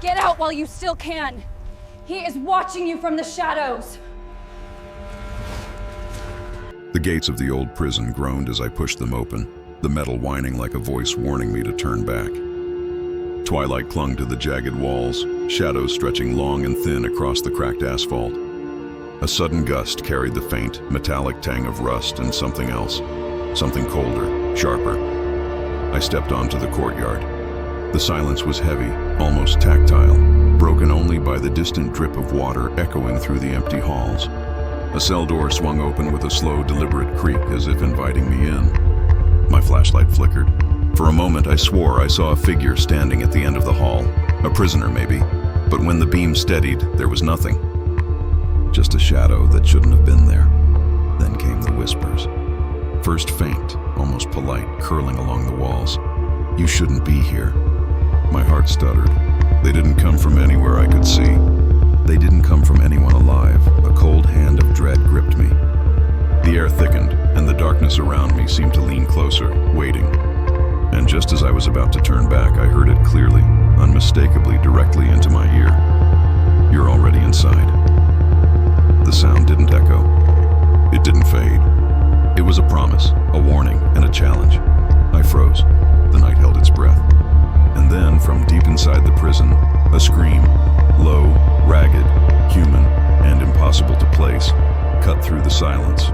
Get out while you still can. He is watching you from the shadows. The gates of the old prison groaned as I pushed them open, the metal whining like a voice warning me to turn back. Twilight clung to the jagged walls, shadows stretching long and thin across the cracked asphalt. A sudden gust carried the faint, metallic tang of rust and something else, something colder, sharper. I stepped onto the courtyard. The silence was heavy, almost tactile, broken only by the distant drip of water echoing through the empty halls. A cell door swung open with a slow, deliberate creak as if inviting me in. My flashlight flickered. For a moment, I swore I saw a figure standing at the end of the hall. A prisoner, maybe. But when the beam steadied, there was nothing. Just a shadow that shouldn't have been there. Then came the whispers. First faint, almost polite, curling along the walls. "You shouldn't be here." My heart stuttered. They didn't come from anywhere I could see. They didn't come from anyone alive. A cold hand of dread gripped me. The air thickened, and the darkness around me seemed to lean closer, waiting. And just as I was about to turn back, I heard it clearly, unmistakably, directly into my ear. "You're already inside." The sound didn't echo. It didn't fade. It was a promise, a warning, and a challenge. I froze. The night held its breath. And then, from deep inside the prison, a scream, low, ragged, human, and impossible to place, cut through the silence.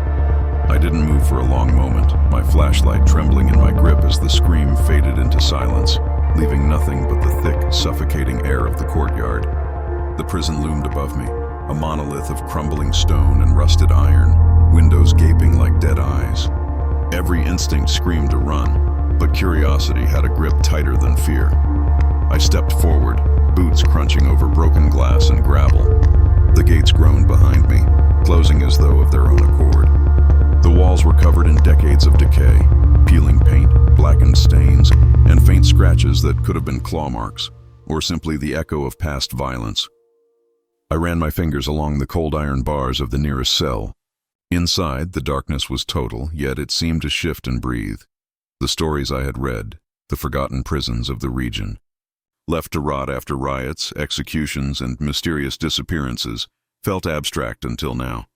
I didn't move for a long moment, my flashlight trembling in my grip as the scream faded into silence, leaving nothing but the thick, suffocating air of the courtyard. The prison loomed above me, a monolith of crumbling stone and rusted iron, windows gaping like dead eyes. Every instinct screamed to run, but curiosity had a grip tighter than fear. I stepped forward, boots crunching over broken glass and gravel. The gates groaned behind me, closing as though of their own accord. The walls were covered in decades of decay, peeling paint, blackened stains, and faint scratches that could have been claw marks, or simply the echo of past violence. I ran my fingers along the cold iron bars of the nearest cell. Inside, the darkness was total, yet it seemed to shift and breathe. The stories I had read, the forgotten prisons of the region, left to rot after riots, executions, and mysterious disappearances, felt abstract until now.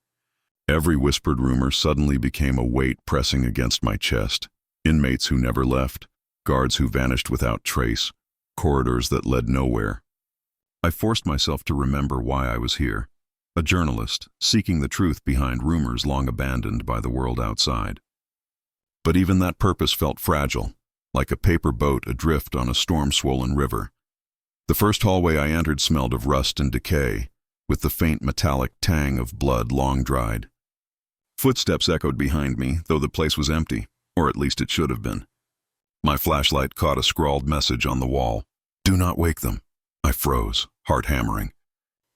Every whispered rumor suddenly became a weight pressing against my chest. Inmates who never left, guards who vanished without trace, corridors that led nowhere. I forced myself to remember why I was here. A journalist, seeking the truth behind rumors long abandoned by the world outside. But even that purpose felt fragile, like a paper boat adrift on a storm-swollen river. The first hallway I entered smelled of rust and decay, with the faint metallic tang of blood long dried. Footsteps echoed behind me, though the place was empty, or at least it should have been. My flashlight caught a scrawled message on the wall. "Do not wake them." I froze, heart hammering.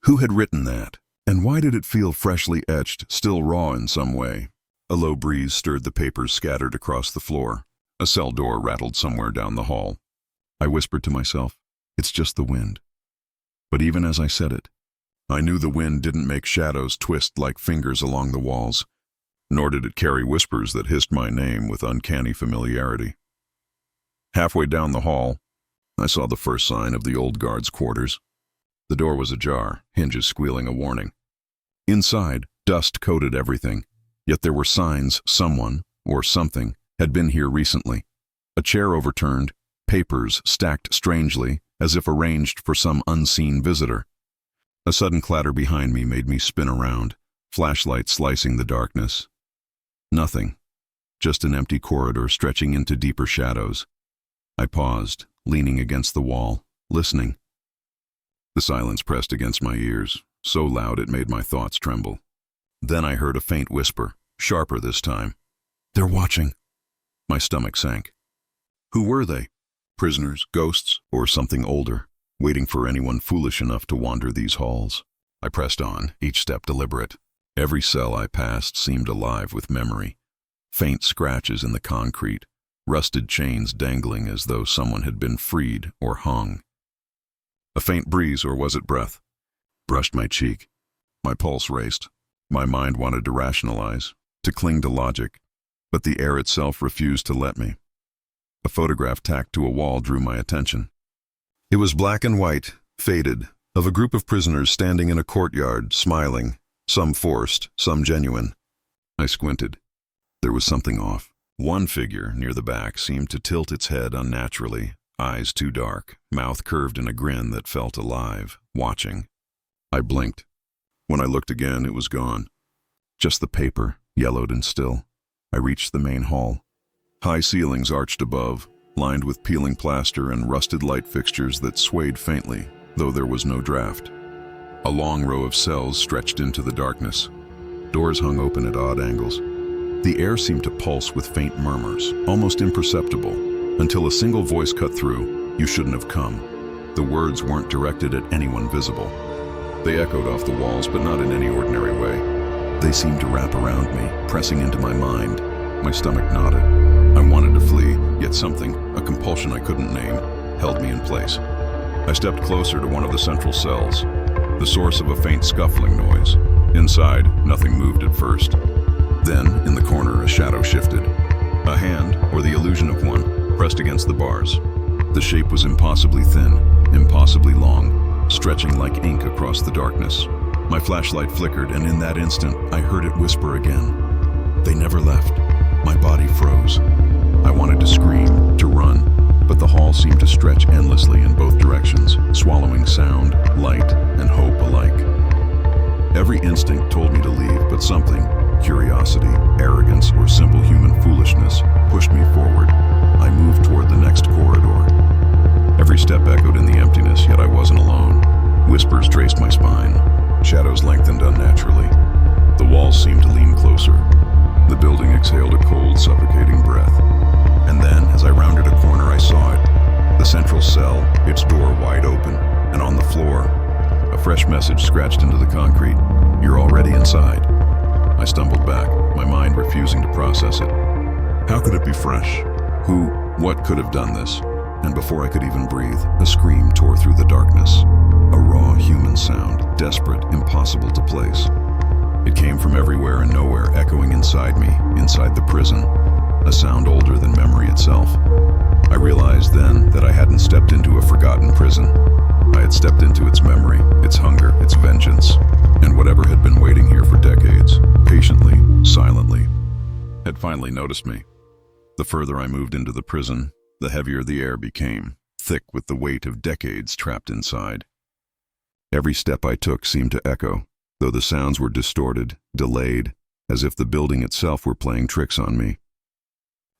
Who had written that? And why did it feel freshly etched, still raw in some way? A low breeze stirred the papers scattered across the floor. A cell door rattled somewhere down the hall. I whispered to myself, "It's just the wind." But even as I said it, I knew the wind didn't make shadows twist like fingers along the walls, nor did it carry whispers that hissed my name with uncanny familiarity. Halfway down the hall, I saw the first sign of the old guard's quarters. The door was ajar, hinges squealing a warning. Inside, dust coated everything, yet there were signs someone, or something, had been here recently. A chair overturned, papers stacked strangely, as if arranged for some unseen visitor. A sudden clatter behind me made me spin around, flashlight slicing the darkness. Nothing, just an empty corridor stretching into deeper shadows. I paused, leaning against the wall, listening. The silence pressed against my ears, so loud it made my thoughts tremble. Then I heard a faint whisper, sharper this time. "They're watching." My stomach sank. Who were they? Prisoners, ghosts, or something older, waiting for anyone foolish enough to wander these halls? I pressed on, each step deliberate. Every cell I passed seemed alive with memory. Faint scratches in the concrete, rusted chains dangling as though someone had been freed or hung. A faint breeze, or was it breath, brushed my cheek. My pulse raced. My mind wanted to rationalize, to cling to logic, but the air itself refused to let me. A photograph tacked to a wall drew my attention. It was black and white, faded, of a group of prisoners standing in a courtyard, smiling, some forced, some genuine. I squinted. There was something off. One figure, near the back, seemed to tilt its head unnaturally, eyes too dark, mouth curved in a grin that felt alive, watching. I blinked. When I looked again, it was gone. Just the paper, yellowed and still. I reached the main hall. High ceilings arched above, lined with peeling plaster and rusted light fixtures that swayed faintly, though there was no draft. A long row of cells stretched into the darkness. Doors hung open at odd angles. The air seemed to pulse with faint murmurs, almost imperceptible, until a single voice cut through, "You shouldn't have come." The words weren't directed at anyone visible. They echoed off the walls, but not in any ordinary way. They seemed to wrap around me, pressing into my mind. My stomach knotted. I wanted to flee, yet something, a compulsion I couldn't name, held me in place. I stepped closer to one of the central cells, the source of a faint scuffling noise. Inside, nothing moved at first. Then, in the corner, a shadow shifted. A hand, or the illusion of one, pressed against the bars. The shape was impossibly thin, impossibly long, stretching like ink across the darkness. My flashlight flickered, and in that instant, I heard it whisper again. They never left. My body froze. I wanted to scream, to run, but the hall seemed to stretch endlessly in both directions, swallowing sound, light, and hope alike. Every instinct told me to leave, but something, curiosity, arrogance, or simple human foolishness, pushed me forward. I moved toward the next corridor. Every step echoed in the emptiness, yet I wasn't alone. Whispers traced my spine. Shadows lengthened unnaturally. The walls seemed to lean closer. The building exhaled a cold, suffocating breath. And then, as I rounded a corner, I saw it. The central cell, its door wide open, and on the floor, a fresh message scratched into the concrete. "You're already inside." I stumbled back, my mind refusing to process it. How could it be fresh? Who, what could have done this? And before I could even breathe, a scream tore through the darkness. A raw human sound, desperate, impossible to place. It came from everywhere and nowhere, echoing inside me, inside the prison. A sound older than memory itself. I realized then that I hadn't stepped into a forgotten prison. I had stepped into its memory, its hunger, its vengeance, and whatever had been waiting here for decades, patiently, silently, had finally noticed me. The further I moved into the prison, the heavier the air became, thick with the weight of decades trapped inside. Every step I took seemed to echo, though the sounds were distorted, delayed, as if the building itself were playing tricks on me.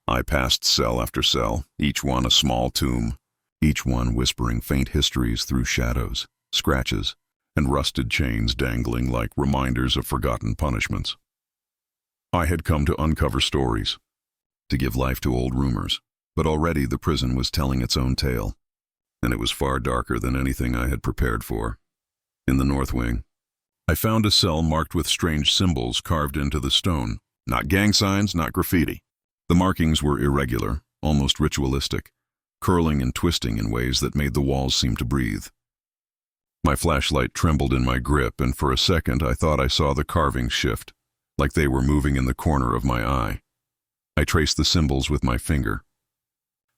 I passed cell after cell, each one a small tomb, each one whispering faint histories through shadows, scratches, and rusted chains dangling like reminders of forgotten punishments. I had come to uncover stories, to give life to old rumors, but already the prison was telling its own tale, and it was far darker than anything I had prepared for. In the north wing, I found a cell marked with strange symbols carved into the stone. Not gang signs, not graffiti. The markings were irregular, almost ritualistic, curling and twisting in ways that made the walls seem to breathe. My flashlight trembled in my grip, and for a second I thought I saw the carvings shift, like they were moving in the corner of my eye. I traced the symbols with my finger.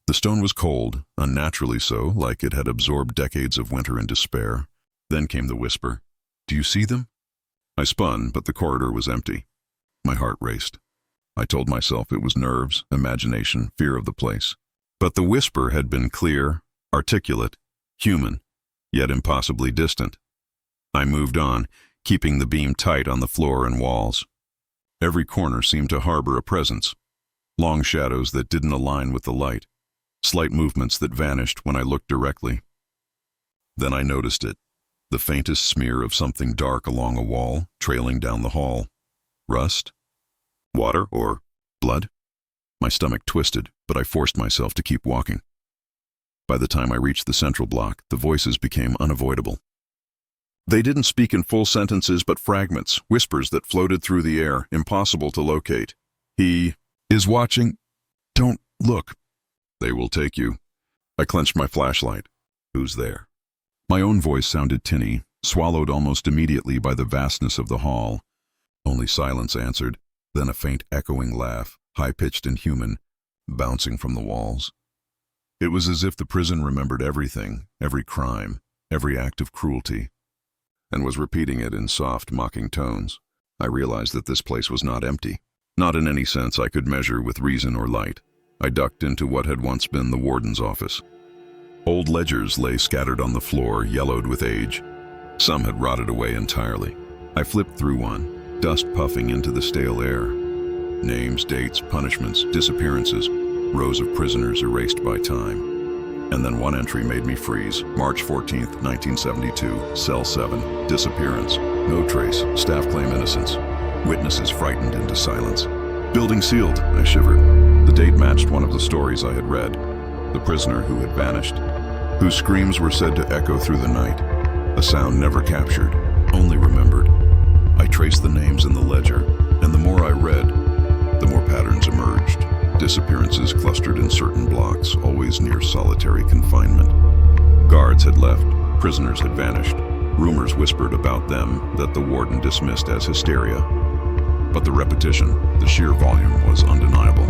The stone was cold, unnaturally so, like it had absorbed decades of winter and despair. Then came the whisper, "Do you see them?" I spun, but the corridor was empty. My heart raced. I told myself it was nerves, imagination, fear of the place. But the whisper had been clear, articulate, human, yet impossibly distant. I moved on, keeping the beam tight on the floor and walls. Every corner seemed to harbor a presence. Long shadows that didn't align with the light. Slight movements that vanished when I looked directly. Then I noticed it. The faintest smear of something dark along a wall, trailing down the hall. Rust? Water or blood? My stomach twisted, but I forced myself to keep walking. By the time I reached the central block, the voices became unavoidable. They didn't speak in full sentences, but fragments, whispers that floated through the air, impossible to locate. "He is watching. Don't look. They will take you." I clenched my flashlight. Who's there? My own voice sounded tinny, swallowed almost immediately by the vastness of the hall. Only silence answered, then a faint echoing laugh, high-pitched and human, bouncing from the walls. It was as if the prison remembered everything, every crime, every act of cruelty, and was repeating it in soft, mocking tones. I realized that this place was not empty, not in any sense I could measure with reason or light. I ducked into what had once been the warden's office. Old ledgers lay scattered on the floor, yellowed with age. Some had rotted away entirely. I flipped through one, dust puffing into the stale air. Names, dates, punishments, disappearances, rows of prisoners erased by time. And then one entry made me freeze. March 14th, 1972, Cell 7, disappearance. No trace, staff claim innocence. Witnesses frightened into silence. Building sealed, I shivered. The date matched one of the stories I had read. The prisoner who had vanished, whose screams were said to echo through the night. A sound never captured, only remembered. I traced the names in the ledger, and the more I read, the more patterns emerged. Disappearances clustered in certain blocks, always near solitary confinement. Guards had left, prisoners had vanished. Rumors whispered about them that the warden dismissed as hysteria. But the repetition, the sheer volume, was undeniable.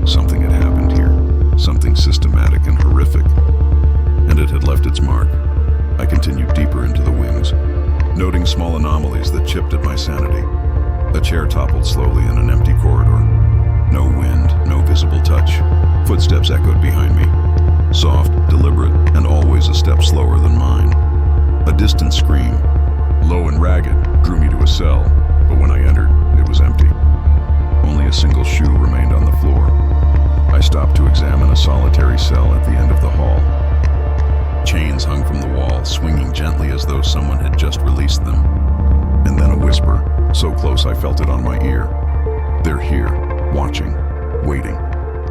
Something had happened here, something systematic and horrific, and it had left its mark. I continued deeper into the wings, noting small anomalies that chipped at my sanity. A chair toppled slowly in an empty corridor. No wind, no visible touch. Footsteps echoed behind me. Soft, deliberate, and always a step slower than mine. A distant scream, low and ragged, drew me to a cell, but when I entered, it was empty. Only a single shoe remained on the floor. I stopped to examine a solitary cell at the end of the hall. Chains hung from the wall, swinging gently as though someone had just released them. And then a whisper, so close I felt it on my ear. They're here, watching, waiting.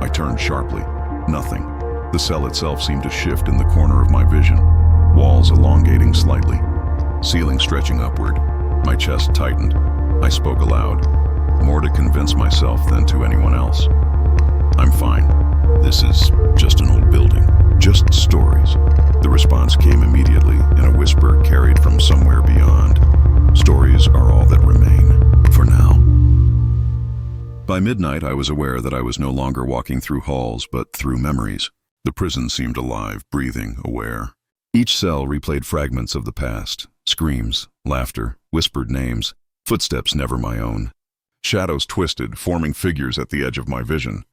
I turned sharply. Nothing. The cell itself seemed to shift in the corner of my vision, walls elongating slightly, ceiling stretching upward. My chest tightened. I spoke aloud, more to convince myself than to anyone else. I'm fine. This is just an old building, just stories. The response came immediately in a whisper carried from somewhere beyond. Stories are all that remain, for now. By midnight, I was aware that I was no longer walking through halls, but through memories. The prison seemed alive, breathing, aware. Each cell replayed fragments of the past, screams, laughter, whispered names, footsteps never my own. Shadows twisted, forming figures at the edge of my vision.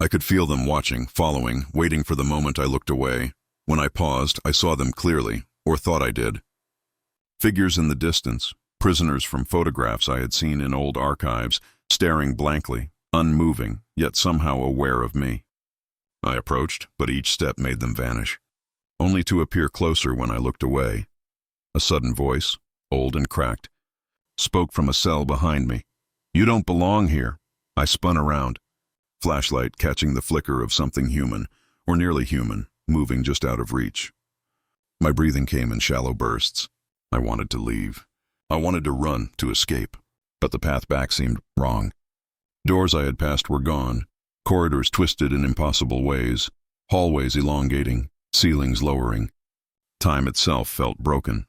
I could feel them watching, following, waiting for the moment I looked away. When I paused, I saw them clearly, or thought I did. Figures in the distance, prisoners from photographs I had seen in old archives, staring blankly, unmoving, yet somehow aware of me. I approached, but each step made them vanish, only to appear closer when I looked away. A sudden voice, old and cracked, spoke from a cell behind me. "You don't belong here." I spun around, flashlight catching the flicker of something human, or nearly human, moving just out of reach. My breathing came in shallow bursts. I wanted to leave. I wanted to run, to escape, but the path back seemed wrong. Doors I had passed were gone, corridors twisted in impossible ways, hallways elongating, ceilings lowering. Time itself felt broken.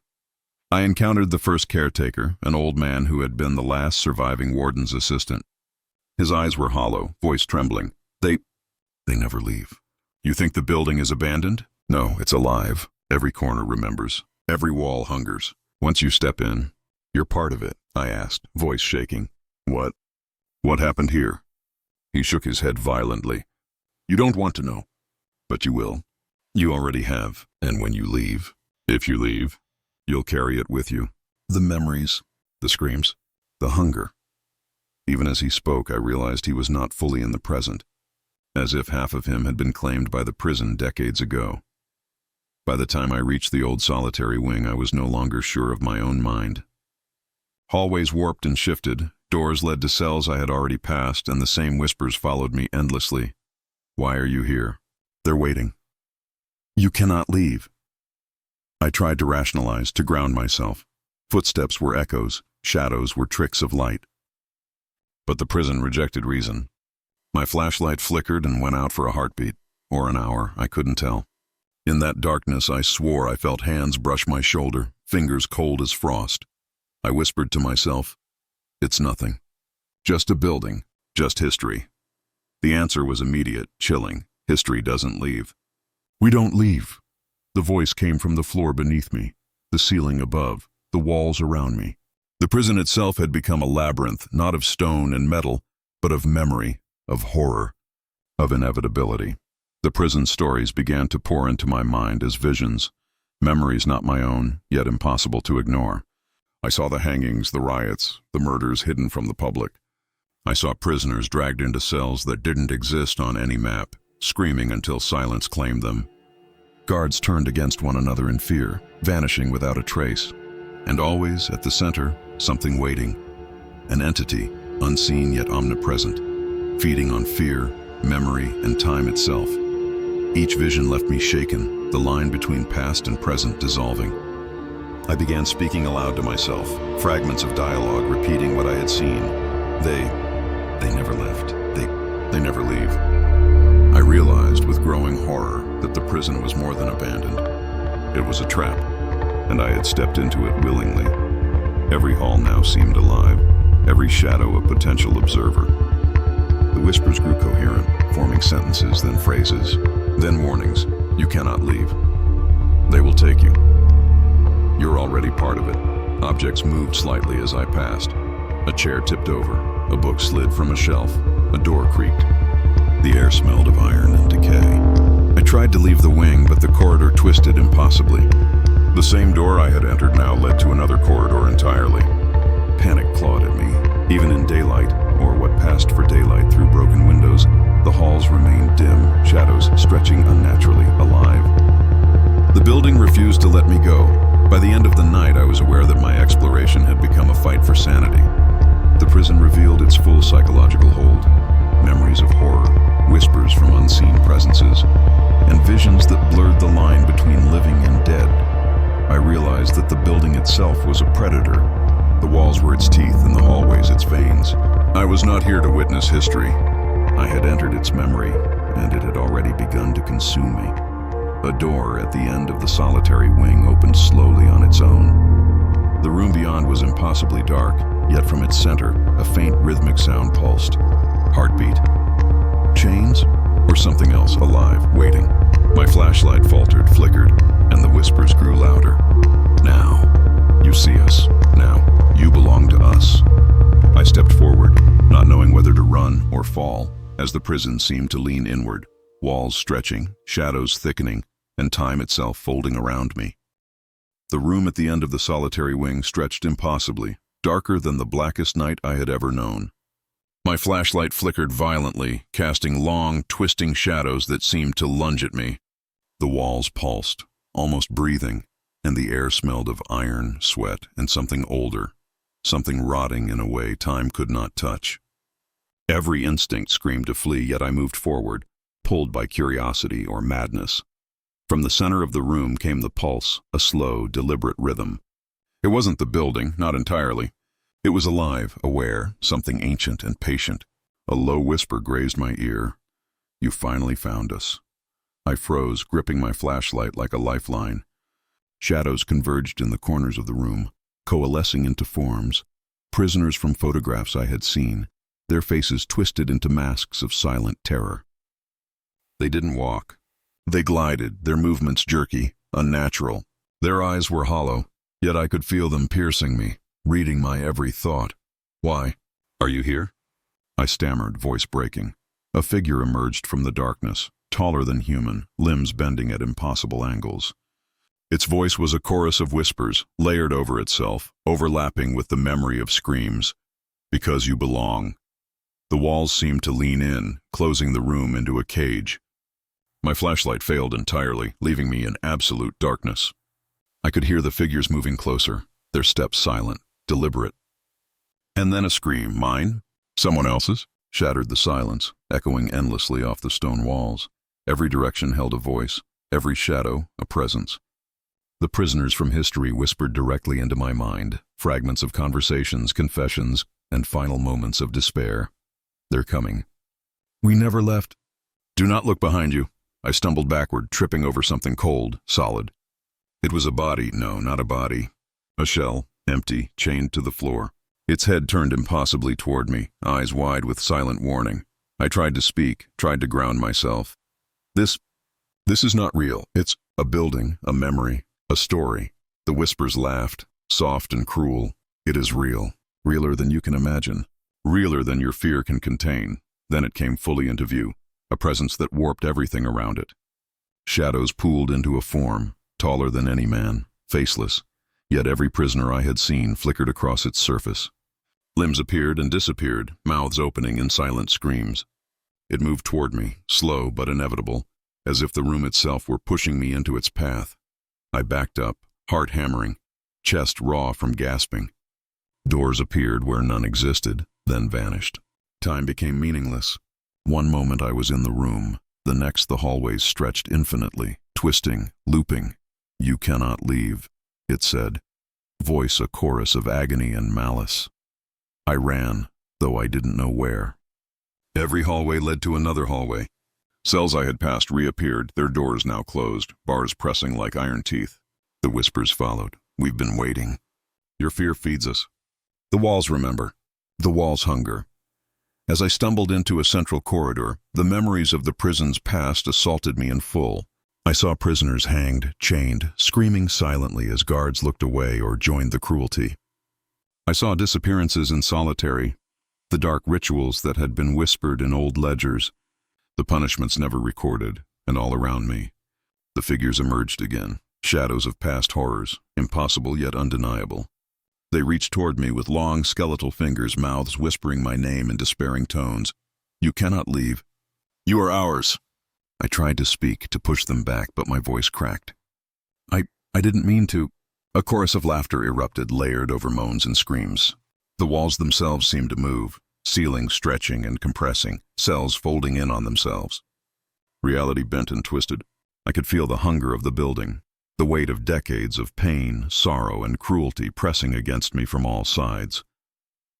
I encountered the first caretaker, an old man who had been the last surviving warden's assistant. His eyes were hollow, voice trembling. They never leave. "You think the building is abandoned?" "No, it's alive. Every corner remembers. Every wall hungers. Once you step in, you're part of it," I asked, voice shaking. What happened here?" He shook his head violently. "You don't want to know, but you will. You already have, and when you leave, if you leave, you'll carry it with you. The memories, the screams, the hunger." Even as he spoke, I realized he was not fully in the present, as if half of him had been claimed by the prison decades ago. By the time I reached the old solitary wing, I was no longer sure of my own mind. Hallways warped and shifted, doors led to cells I had already passed, and the same whispers followed me endlessly. "Why are you here?" "They're waiting." "You cannot leave." I tried to rationalize, to ground myself. Footsteps were echoes, shadows were tricks of light. But the prison rejected reason. My flashlight flickered and went out for a heartbeat, or an hour, I couldn't tell. In that darkness, I swore I felt hands brush my shoulder, fingers cold as frost. I whispered to myself, "It's nothing. Just a building, just history." The answer was immediate, chilling. History doesn't leave. "We don't leave." The voice came from the floor beneath me, the ceiling above, the walls around me. The prison itself had become a labyrinth, not of stone and metal, but of memory, of horror, of inevitability. The prison stories began to pour into my mind as visions, memories not my own, yet impossible to ignore. I saw the hangings, the riots, the murders hidden from the public. I saw prisoners dragged into cells that didn't exist on any map, screaming until silence claimed them. Guards turned against one another in fear, vanishing without a trace. And always, at the center, something waiting. An entity, unseen yet omnipresent, feeding on fear, memory, and time itself. Each vision left me shaken, the line between past and present dissolving. I began speaking aloud to myself, fragments of dialogue repeating what I had seen. They never left. They never leave. I realized with growing horror that the prison was more than abandoned. It was a trap, and I had stepped into it willingly. Every hall now seemed alive, every shadow a potential observer. The whispers grew coherent, forming sentences, then phrases, then warnings. You cannot leave. They will take you. You're already part of it. Objects moved slightly as I passed. A chair tipped over, a book slid from a shelf, a door creaked. The air smelled of iron and decay. I tried to leave the wing, but the corridor twisted impossibly. The same door I had entered now led to another corridor entirely. Panic clawed at me. Even in daylight, or what passed for daylight through broken windows, the halls remained dim, shadows stretching unnaturally alive. The building refused to let me go. By the end of the night, I was aware that my exploration had become a fight for sanity. The prison revealed its full psychological hold. Memories of horror, whispers from unseen presences, and visions that blurred the line between living and dead. I realized that the building itself was a predator. The walls were its teeth and the hallways its veins. I was not here to witness history. I had entered its memory, and it had already begun to consume me. A door at the end of the solitary wing opened slowly on its own. The room beyond was impossibly dark, yet from its center, a faint rhythmic sound pulsed. Heartbeat. Chains? Or something else alive, waiting. My flashlight faltered, flickered, and the whispers grew louder. Now, you see us. Now, you belong to us. I stepped forward, not knowing whether to run or fall, as the prison seemed to lean inward, walls stretching, shadows thickening, and time itself folding around me. The room at the end of the solitary wing stretched impossibly, darker than the blackest night I had ever known. My flashlight flickered violently, casting long, twisting shadows that seemed to lunge at me. The walls pulsed, almost breathing, and the air smelled of iron, sweat, and something older, something rotting in a way time could not touch. Every instinct screamed to flee, yet I moved forward, pulled by curiosity or madness. From the center of the room came the pulse, a slow, deliberate rhythm. It wasn't the building, not entirely. It was alive, aware, something ancient and patient. A low whisper grazed my ear. You finally found us. I froze, gripping my flashlight like a lifeline. Shadows converged in the corners of the room, coalescing into forms. Prisoners from photographs I had seen, their faces twisted into masks of silent terror. They didn't walk. They glided, their movements jerky, unnatural. Their eyes were hollow, yet I could feel them piercing me, reading my every thought. Why? Are you here? I stammered, voice breaking. A figure emerged from the darkness, taller than human, limbs bending at impossible angles. Its voice was a chorus of whispers, layered over itself, overlapping with the memory of screams. Because you belong. The walls seemed to lean in, closing the room into a cage. My flashlight failed entirely, leaving me in absolute darkness. I could hear the figures moving closer, their steps silent, deliberate. And then a scream. Mine? Someone else's? Shattered the silence, echoing endlessly off the stone walls. Every direction held a voice, every shadow a presence. The prisoners from history whispered directly into my mind, fragments of conversations, confessions, and final moments of despair. They're coming. We never left. Do not look behind you. I stumbled backward, tripping over something cold, solid. It was a body. No, not a body. A shell, empty, chained to the floor. Its head turned impossibly toward me, eyes wide with silent warning. I tried to speak, tried to ground myself. This is not real. It's A building, a memory, a story. The whispers laughed, soft and cruel. It is real, realer than you can imagine, realer than your fear can contain. Then it came fully into view, a presence that warped everything around it. Shadows pooled into a form, taller than any man, faceless, yet every prisoner I had seen flickered across its surface. Limbs appeared and disappeared, mouths opening in silent screams. It moved toward me, slow but inevitable, as if the room itself were pushing me into its path. I backed up, heart hammering, chest raw from gasping. Doors appeared where none existed, then vanished. Time became meaningless. One moment I was in the room, the next the hallways stretched infinitely, twisting, looping. "You cannot leave," it said, voice a chorus of agony and malice. I ran, though I didn't know where. Every hallway led to another hallway. Cells I had passed reappeared, their doors now closed, bars pressing like iron teeth. The whispers followed. "We've been waiting. Your fear feeds us." The walls remember. The walls hunger. As I stumbled into a central corridor, the memories of the prison's past assaulted me in full. I saw prisoners hanged, chained, screaming silently as guards looked away or joined the cruelty. I saw disappearances in solitary, the dark rituals that had been whispered in old ledgers, the punishments never recorded, and all around me. The figures emerged again, shadows of past horrors, impossible yet undeniable. They reached toward me with long skeletal fingers, mouths whispering my name in despairing tones. "You cannot leave. You are ours." I tried to speak, to push them back, but my voice cracked. I didn't mean to." A chorus of laughter erupted, layered over moans and screams. The walls themselves seemed to move, ceilings stretching and compressing, cells folding in on themselves. Reality bent and twisted. I could feel the hunger of the building, the weight of decades of pain, sorrow, and cruelty pressing against me from all sides.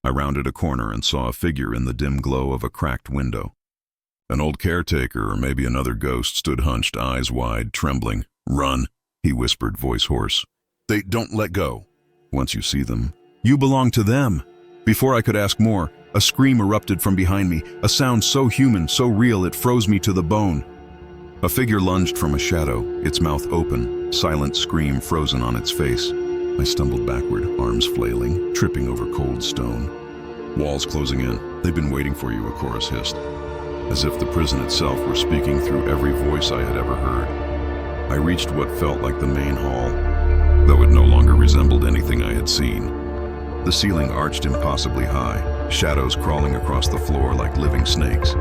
I rounded a corner and saw a figure in the dim glow of a cracked window. An old caretaker, or maybe another ghost, stood hunched, eyes wide, trembling. "Run," he whispered, voice hoarse. "They don't let go. Once you see them, you belong to them." Before I could ask more, a scream erupted from behind me, a sound so human, so real it froze me to the bone. A figure lunged from a shadow, its mouth open, silent scream frozen on its face. I stumbled backward, arms flailing, tripping over cold stone. "Walls closing in. They've been waiting for you," a chorus hissed, as if the prison itself were speaking through every voice I had ever heard. I reached what felt like the main hall, though it no longer resembled anything I had seen. The ceiling arched impossibly high, shadows crawling across the floor like living snakes.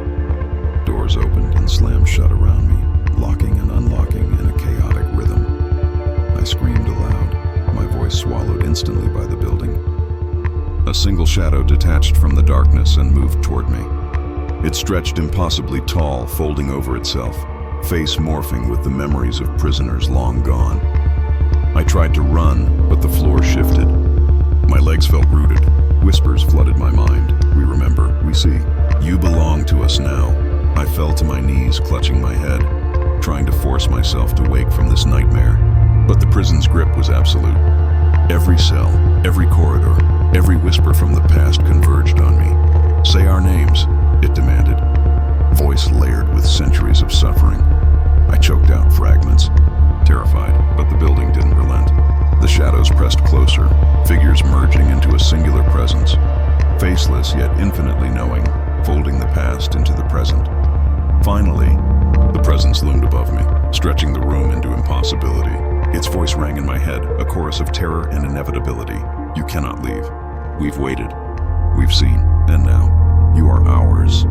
Doors opened and slammed shut around me, locking and unlocking in a chaotic rhythm. I screamed aloud, my voice swallowed instantly by the building. A single shadow detached from the darkness and moved toward me. It stretched impossibly tall, folding over itself, face morphing with the memories of prisoners long gone. I tried to run, but the floor shifted. My legs felt rooted. Whispers flooded my mind. "We remember, we see. You belong to us now." I fell to my knees, clutching my head, trying to force myself to wake from this nightmare. But the prison's grip was absolute. Every cell, every corridor, every whisper from the past converged on me. "Say our names," it demanded, voice layered with centuries of suffering. I choked out fragments, terrified, but the building didn't relent. The shadows pressed closer, figures merging into a singular presence, faceless yet infinitely knowing, folding the past into the present. Finally, the presence loomed above me, stretching the room into impossibility. Its voice rang in my head, a chorus of terror and inevitability. "You cannot leave. We've waited. We've seen. And now, you are ours."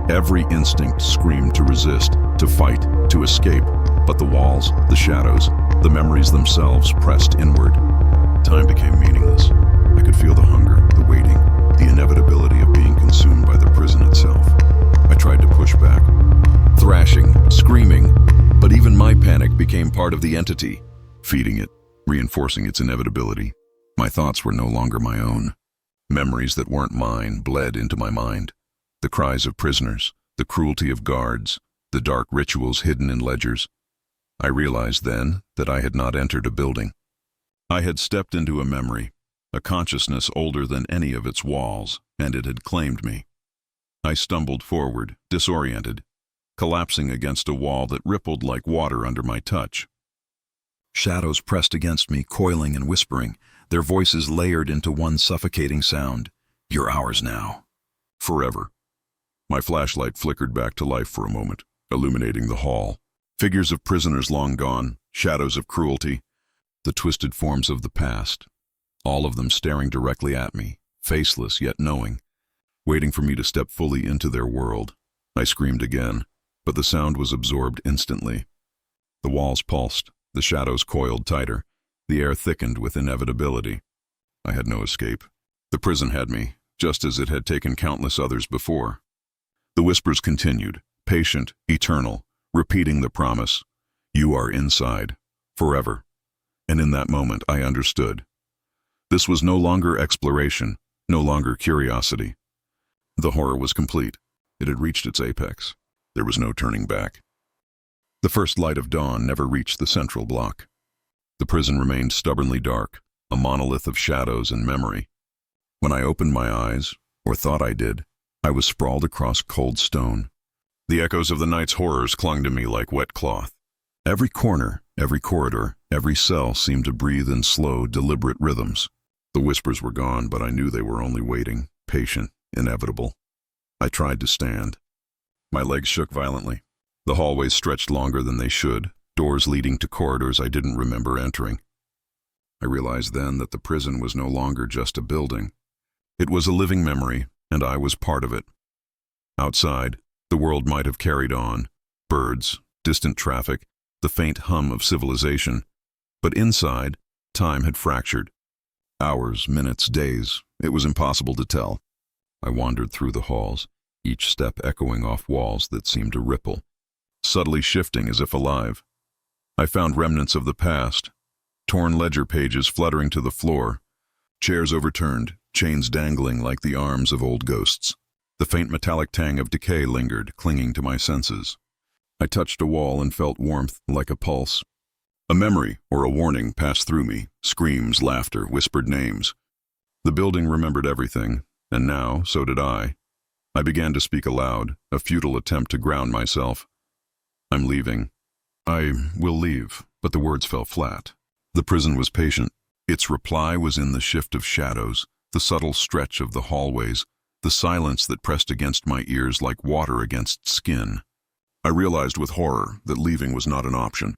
Every instinct screamed to resist, to fight, to escape, but the walls, the shadows, the memories themselves pressed inward. Time became meaningless. I could feel the hunger, the waiting, the inevitability of being consumed by the prison itself. I tried to push back, thrashing, screaming, but even my panic became part of the entity, feeding it, reinforcing its inevitability. My thoughts were no longer my own. Memories that weren't mine bled into my mind. The cries of prisoners, the cruelty of guards, the dark rituals hidden in ledgers. I realized then that I had not entered a building. I had stepped into a memory, a consciousness older than any of its walls, and it had claimed me. I stumbled forward, disoriented, collapsing against a wall that rippled like water under my touch. Shadows pressed against me, coiling and whispering, their voices layered into one suffocating sound. "You're ours now. Forever." My flashlight flickered back to life for a moment, illuminating the hall. Figures of prisoners long gone, shadows of cruelty, the twisted forms of the past, all of them staring directly at me, faceless yet knowing, waiting for me to step fully into their world. I screamed again, but the sound was absorbed instantly. The walls pulsed, the shadows coiled tighter, the air thickened with inevitability. I had no escape. The prison had me, just as it had taken countless others before. The whispers continued, patient, eternal, repeating the promise, "You are inside, forever." And in that moment I understood. This was no longer exploration, no longer curiosity. The horror was complete. It had reached its apex. There was no turning back. The first light of dawn never reached the central block. The prison remained stubbornly dark, a monolith of shadows and memory. When I opened my eyes, or thought I did, I was sprawled across cold stone. The echoes of the night's horrors clung to me like wet cloth. Every corner, every corridor, every cell seemed to breathe in slow, deliberate rhythms. The whispers were gone, but I knew they were only waiting, patient, inevitable. I tried to stand. My legs shook violently. The hallways stretched longer than they should, doors leading to corridors I didn't remember entering. I realized then that the prison was no longer just a building. It was a living memory, and I was part of it. Outside, the world might have carried on, birds, distant traffic, the faint hum of civilization. But inside, time had fractured. Hours, minutes, days, it was impossible to tell. I wandered through the halls, each step echoing off walls that seemed to ripple, subtly shifting as if alive. I found remnants of the past, torn ledger pages fluttering to the floor, chairs overturned, chains dangling like the arms of old ghosts. The faint metallic tang of decay lingered, clinging to my senses. I touched a wall and felt warmth like a pulse. A memory or a warning passed through me, screams, laughter, whispered names. The building remembered everything, and now, so did I. I began to speak aloud, a futile attempt to ground myself. "I'm leaving. I will leave," but the words fell flat. The prison was patient. Its reply was in the shift of shadows, the subtle stretch of the hallways, the silence that pressed against my ears like water against skin. I realized with horror that leaving was not an option.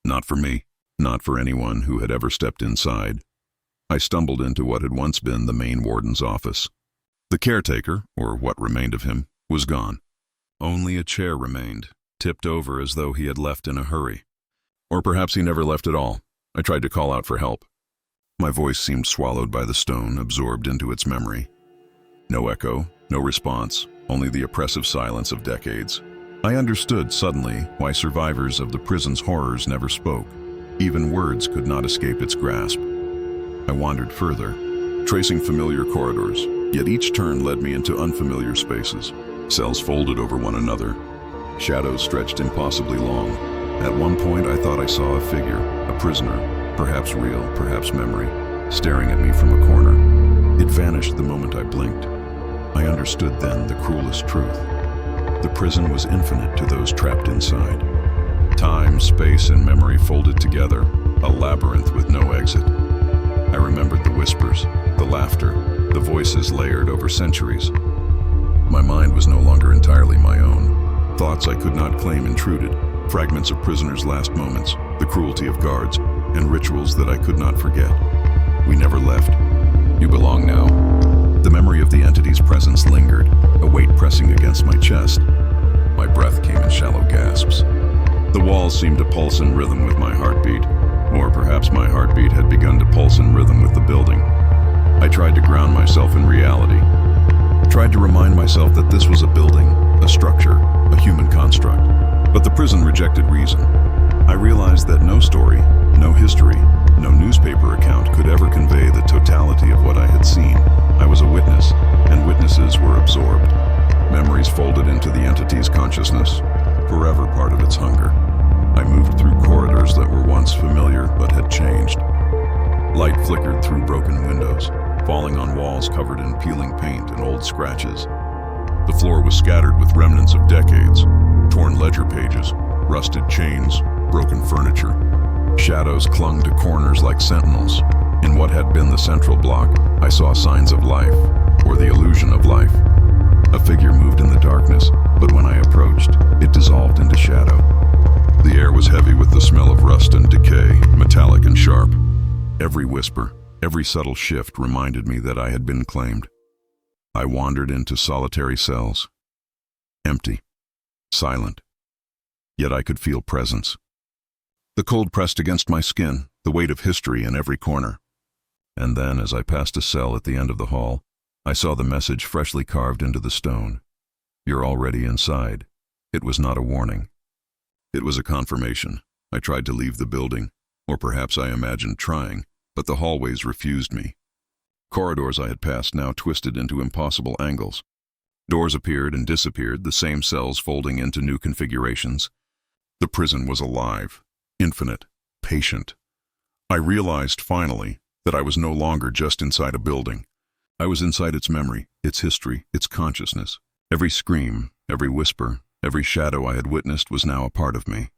Not for me, not for anyone who had ever stepped inside. I stumbled into what had once been the main warden's office. The caretaker, or what remained of him, was gone. Only a chair remained, tipped over as though he had left in a hurry. Or perhaps he never left at all. I tried to call out for help. My voice seemed swallowed by the stone, absorbed into its memory. No echo, no response, only the oppressive silence of decades. I understood suddenly why survivors of the prison's horrors never spoke. Even words could not escape its grasp. I wandered further, tracing familiar corridors, yet each turn led me into unfamiliar spaces. Cells folded over one another. Shadows stretched impossibly long. At one point I thought I saw a figure, a prisoner, perhaps real, perhaps memory, staring at me from a corner. It vanished the moment I blinked. I understood then the cruelest truth. The prison was infinite to those trapped inside. Time, space, and memory folded together, a labyrinth with no exit. I remembered the whispers, the laughter, the voices layered over centuries. My mind was no longer entirely my own. Thoughts I could not claim intruded, fragments of prisoners' last moments, the cruelty of guards, and rituals that I could not forget. We never left. You belong now. The memory of the entity's presence lingered, a weight pressing against my chest. My breath came in shallow gasps. The walls seemed to pulse in rhythm with my heartbeat, or perhaps my heartbeat had begun to pulse in rhythm with the building. I tried to ground myself in reality, tried to remind myself that this was a building, a structure, a human construct. But the prison rejected reason. I realized that no story, no history, no newspaper account could ever convey the totality of what I had seen. I was a witness, and witnesses were absorbed. Memories folded into the entity's consciousness, forever part of its hunger. I moved through corridors that were once familiar but had changed. Light flickered through broken windows, falling on walls covered in peeling paint and old scratches. The floor was scattered with remnants of decades, Torn ledger pages, rusted chains, broken furniture. Shadows clung to corners like sentinels. In what had been the central block, I saw signs of life, or the illusion of life. A figure moved in the darkness, but when I approached, it dissolved into shadow. The air was heavy with the smell of rust and decay, metallic and sharp. Every whisper, every subtle shift reminded me that I had been claimed. I wandered into solitary cells. Empty, silent. Yet I could feel presence. The cold pressed against my skin, the weight of history in every corner. And then, as I passed a cell at the end of the hall, I saw the message freshly carved into the stone. You're already inside. It was not a warning. It was a confirmation. I tried to leave the building, or perhaps I imagined trying, but the hallways refused me. Corridors I had passed now twisted into impossible angles. Doors appeared and disappeared, the same cells folding into new configurations. The prison was alive, infinite, patient. I realized, finally, that I was no longer just inside a building. I was inside its memory, its history, its consciousness. Every scream, every whisper, every shadow I had witnessed was now a part of me.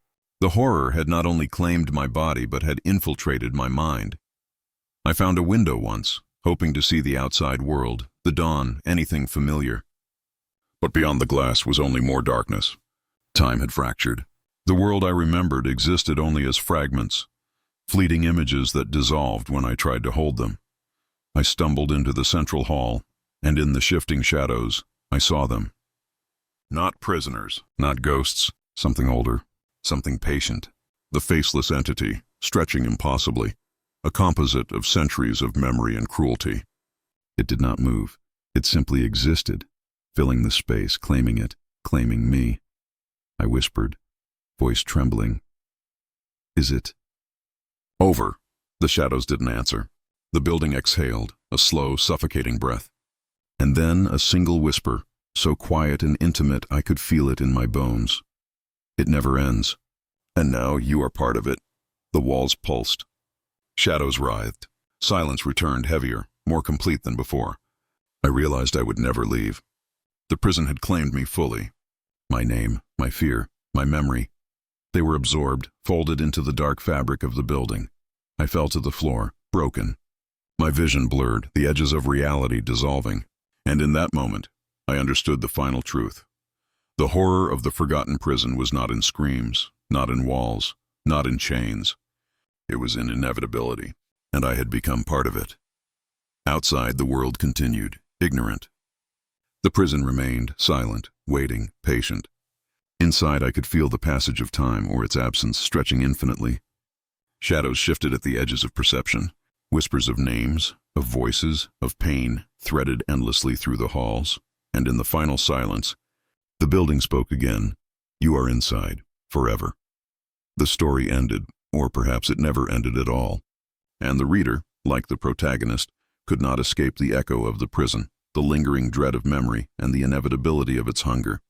The horror had not only claimed my body, but had infiltrated my mind. I found a window once, hoping to see the outside world, the dawn, anything familiar. But beyond the glass was only more darkness. Time had fractured. The world I remembered existed only as fragments, fleeting images that dissolved when I tried to hold them. I stumbled into the central hall, and in the shifting shadows, I saw them. Not prisoners, not ghosts, something older, something patient. The faceless entity, stretching impossibly, a composite of centuries of memory and cruelty. It did not move. It simply existed, filling the space, claiming it, claiming me. I whispered, voice trembling. Is it over? The shadows didn't answer. The building exhaled, a slow, suffocating breath. And then a single whisper, so quiet and intimate I could feel it in my bones. It never ends. And now you are part of it. The walls pulsed. Shadows writhed. Silence returned, heavier, more complete than before. I realized I would never leave. The prison had claimed me fully. My name, my fear, my memory. They were absorbed, folded into the dark fabric of the building. I fell to the floor, broken. My vision blurred, the edges of reality dissolving. And in that moment, I understood the final truth. The horror of the forgotten prison was not in screams, not in walls, not in chains. It was in inevitability, and I had become part of it. Outside, the world continued, ignorant. The prison remained, silent, waiting, patient. Inside, I could feel the passage of time, or its absence, stretching infinitely. Shadows shifted at the edges of perception. Whispers of names, of voices, of pain, threaded endlessly through the halls. And in the final silence, the building spoke again. You are inside, forever. The story ended, or perhaps it never ended at all. And the reader, like the protagonist, could not escape the echo of the prison, the lingering dread of memory, and the inevitability of its hunger.